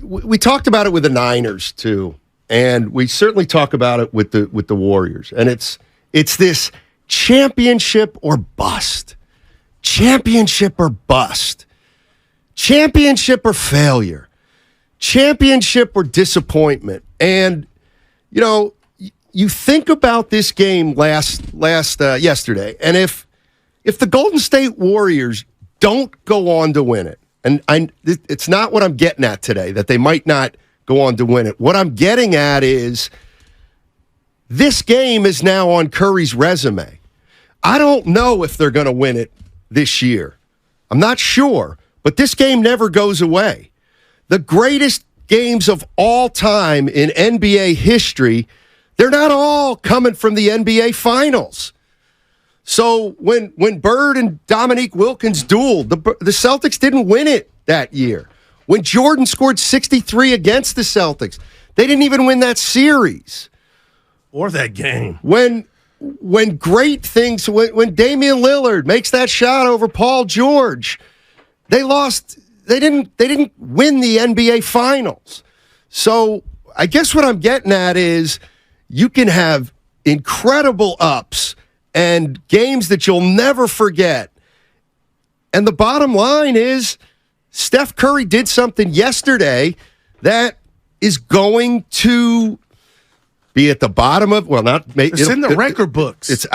we talked about it with the Niners too, and we certainly talk about it with the Warriors. And it's this championship or bust. Championship or bust. Championship or failure. Championship or disappointment. And, you think about this game yesterday, and if the Golden State Warriors don't go on to win it, and it's not what I'm getting at today, that they might not go on to win it. What I'm getting at is this game is now on Curry's resume. I don't know if they're going to win it this year. I'm not sure, but this game never goes away. The greatest games of all time in NBA history, they're not all coming from the NBA Finals. So when Bird and Dominique Wilkins dueled, the Celtics didn't win it that year. When Jordan scored 63 against the Celtics, they didn't even win that series. Or that game. When great things, when Damian Lillard makes that shot over Paul George, they lost. They didn't win the NBA Finals. So I guess what I'm getting at is you can have incredible ups and games that you'll never forget. And the bottom line is Steph Curry did something yesterday that is going to be at the bottom of, it's in the record books. It's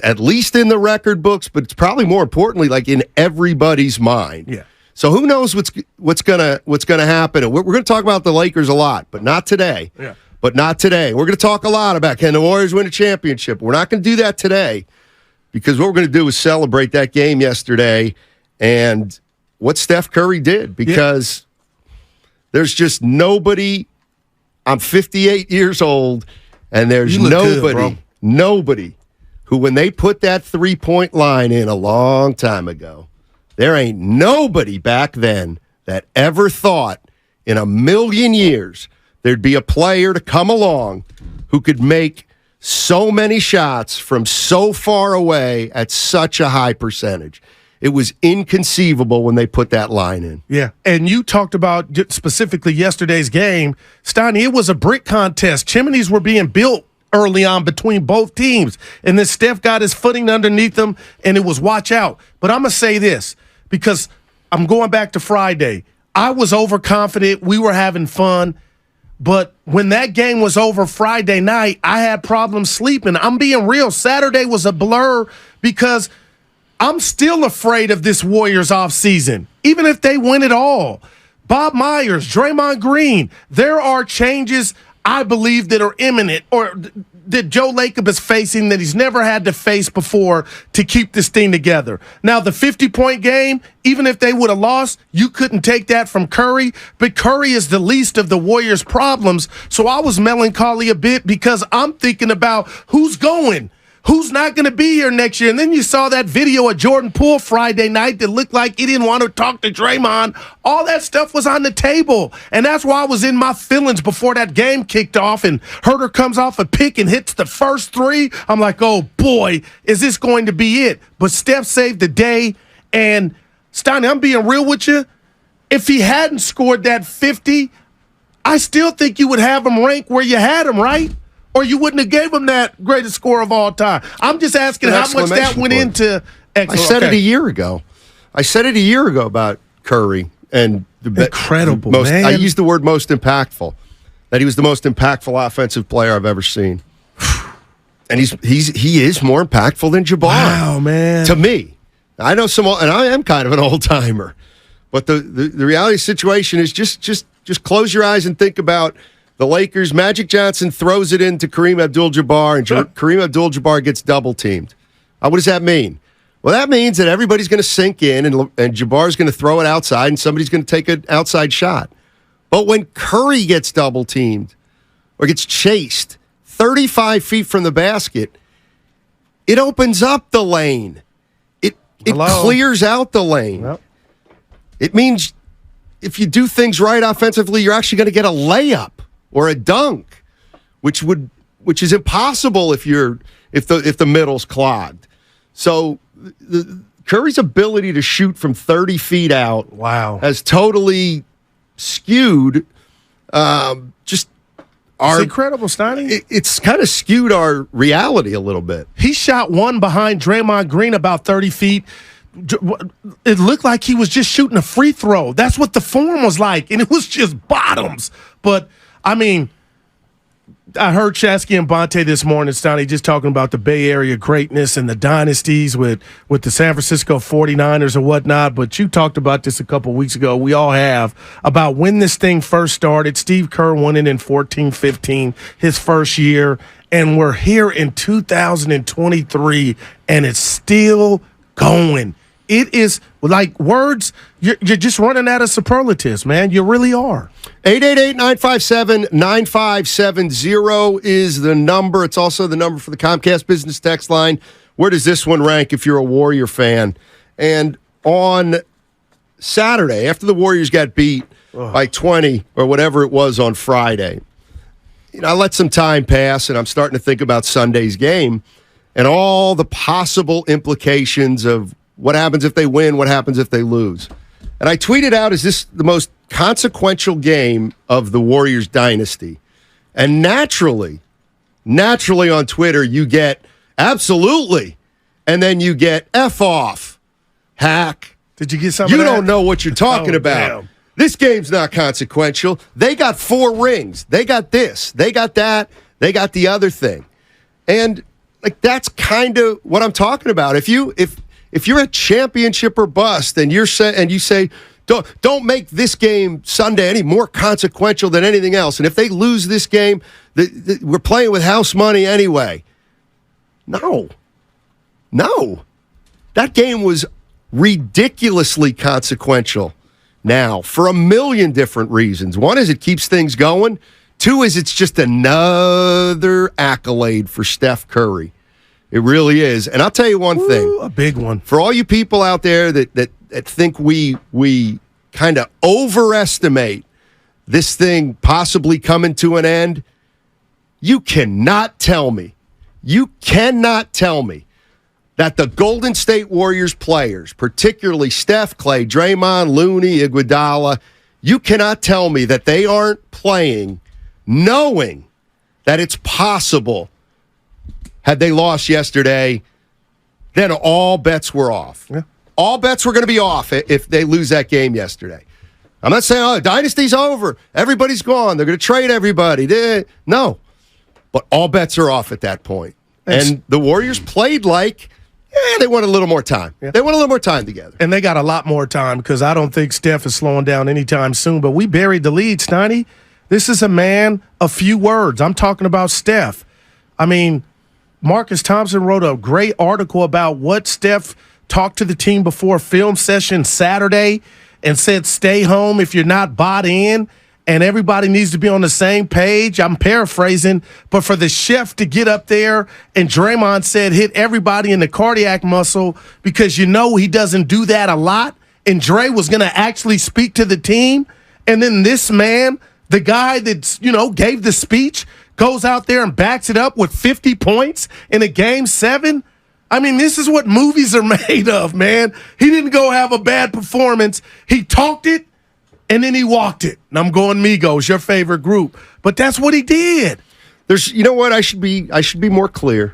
at least in the record books, but it's probably more importantly like in everybody's mind. Yeah. So who knows what's gonna happen? We're going to talk about the Lakers a lot, but not today. Yeah. But not today. We're going to talk a lot about can the Warriors win a championship. We're not going to do that today because what we're going to do is celebrate that game yesterday and what Steph Curry did because there's just nobody. I'm 58 years old. And there's nobody who, when they put that three-point line in a long time ago, there ain't nobody back then that ever thought in a million years there'd be a player to come along who could make so many shots from so far away at such a high percentage. It was inconceivable when they put that line in. Yeah, and you talked about specifically yesterday's game. Steiny, it was a brick contest. Chimneys were being built early on between both teams, and then Steph got his footing underneath them, and it was watch out. But I'm going to say this, because I'm going back to Friday. I was overconfident. We were having fun. But when that game was over Friday night, I had problems sleeping. I'm being real. Saturday was a blur because – I'm still afraid of this Warriors offseason, even if they win it all. Bob Myers, Draymond Green, there are changes I believe that are imminent or that Joe Lacob is facing that he's never had to face before to keep this thing together. Now, the 50-point game, even if they would have lost, you couldn't take that from Curry, but Curry is the least of the Warriors' problems. So I was melancholy a bit because I'm thinking about who's going. Who's not going to be here next year? And then you saw that video of Jordan Poole Friday night that looked like he didn't want to talk to Draymond. All that stuff was on the table. And that's why I was in my feelings before that game kicked off and Herter comes off a pick and hits the first three. I'm like, oh, boy, is this going to be it? But Steph saved the day. And, Steiny, I'm being real with you. If he hadn't scored that 50, I still think you would have him ranked where you had him, right? Or you wouldn't have gave him that greatest score of all time. I'm just asking how much that went into. I said it a year ago. About Curry and the incredible man. I used the word most impactful. That he was the most impactful offensive player I've ever seen. And he is more impactful than Jabbar. Wow, man. To me, I know and I am kind of an old timer, but the reality situation is just close your eyes and think about. The Lakers, Magic Johnson throws it into Kareem Abdul-Jabbar, and Kareem Abdul-Jabbar gets double-teamed. What does that mean? Well, that means that everybody's going to sink in, and Jabbar's going to throw it outside, and somebody's going to take an outside shot. But when Curry gets double-teamed or gets chased 35 feet from the basket, it opens up the lane. It clears out the lane. Yep. It means if you do things right offensively, you're actually going to get a layup. Or a dunk, which is impossible if the middle's clogged. So Curry's ability to shoot from 30 feet out, wow, has totally skewed Just It's incredible, Steiny. It's kind of skewed our reality a little bit. He shot one behind Draymond Green about 30 feet. It looked like he was just shooting a free throw. That's what the form was like, and it was just bottoms. But, I mean, I heard Shasky and Bonte this morning, Steiny, just talking about the Bay Area greatness and the dynasties with the San Francisco 49ers and whatnot. But you talked about this a couple weeks ago. We all have, about when this thing first started. Steve Kerr won it in 14-15, his first year. And we're here in 2023, and it's still going. It is like words, you're just running out of superlatives, man. You really are. 888-957-9570 is the number. It's also the number for the Comcast Business Text line. Where does this one rank if you're a Warrior fan? And on Saturday, after the Warriors got beat by 20 or whatever it was on Friday, I let some time pass, and I'm starting to think about Sunday's game and all the possible implications of what happens if they win, what happens if they lose. And I tweeted out, is this the most consequential game of the Warriors dynasty? And naturally on Twitter, you get absolutely, and then you get F off, hack. Did you get some You of that? don't know what you're talking about. Damn. This game's not consequential. They got 4 rings. They got this. They got that. They got the other thing. And that's kind of what I'm talking about. If you're a championship or bust, and you say don't make this game Sunday any more consequential than anything else, and if they lose this game, we're playing with house money anyway. No, that game was ridiculously consequential. Now, for a million different reasons. One is it keeps things going. 2 is it's just another accolade for Steph Curry. It really is. And I'll tell you one thing. A big one. For all you people out there that think we kind of overestimate this thing possibly coming to an end, you cannot tell me that the Golden State Warriors players, particularly Steph, Clay, Draymond, Looney, Iguodala, you cannot tell me that they aren't playing knowing that it's possible. Had they lost yesterday, then all bets were off. Yeah. All bets were going to be off if they lose that game yesterday. I'm not saying, dynasty's over. Everybody's gone. They're going to trade everybody. No. But all bets are off at that point. And the Warriors played like, they want a little more time. Yeah. They want a little more time together. And they got a lot more time because I don't think Steph is slowing down anytime soon. But we buried the lead, Steiny. This is a man of few words. I'm talking about Steph. I mean, Marcus Thompson wrote a great article about what Steph talked to the team before film session Saturday and said, stay home if you're not bought in, and everybody needs to be on the same page. I'm paraphrasing, but for the chef to get up there, and Draymond said hit everybody in the cardiac muscle because he doesn't do that a lot, and Dre was going to actually speak to the team, and then this man, the guy that, gave the speech, goes out there and backs it up with 50 points in a Game 7. I mean, this is what movies are made of, man. He didn't go have a bad performance. He talked it, and then he walked it. And I'm going Migos, your favorite group. But that's what he did. You know what? I should be more clear.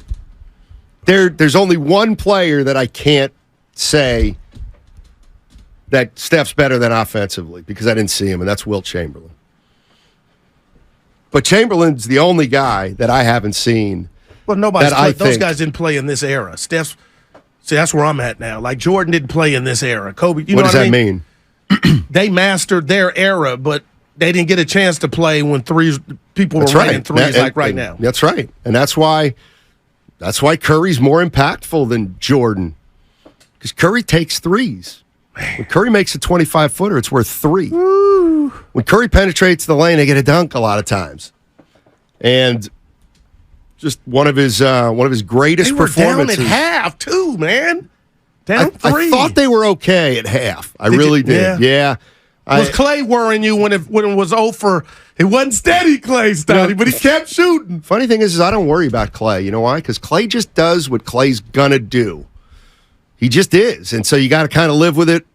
There's only one player that I can't say that Steph's better than offensively because I didn't see him, and that's Wilt Chamberlain. But Chamberlain's the only guy that I haven't seen. Well, those guys didn't play in this era. See, that's where I'm at now. Like, Jordan didn't play in this era. Kobe, what does that mean? They mastered their era, but they didn't get a chance to play when people were raining threes right now. That's right. And that's why Curry's more impactful than Jordan. Because Curry takes threes. When Curry makes a 25-footer, it's worth 3. Woo. When Curry penetrates the lane, they get a dunk a lot of times. And just one of his greatest performances. Down at half, too, man. Down 3. I thought they were okay at half. I really did. Yeah. Was Clay worrying you when it was over? It wasn't steady, Clay, but he kept shooting. Funny thing is I don't worry about Clay. You know why? Because Clay just does what Clay's going to do. He just is. And so you got to kind of live with it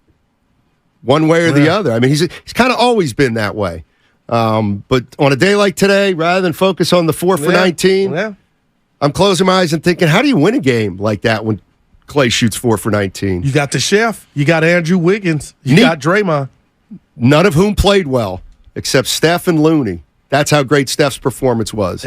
one way or the other. I mean, he's kind of always been that way. But on a day like today, rather than focus on the 4 for 19, I'm closing my eyes and thinking, how do you win a game like that when Clay shoots 4 for 19? You got the chef. You got Andrew Wiggins. You got Draymond. None of whom played well except Steph and Looney. That's how great Steph's performance was.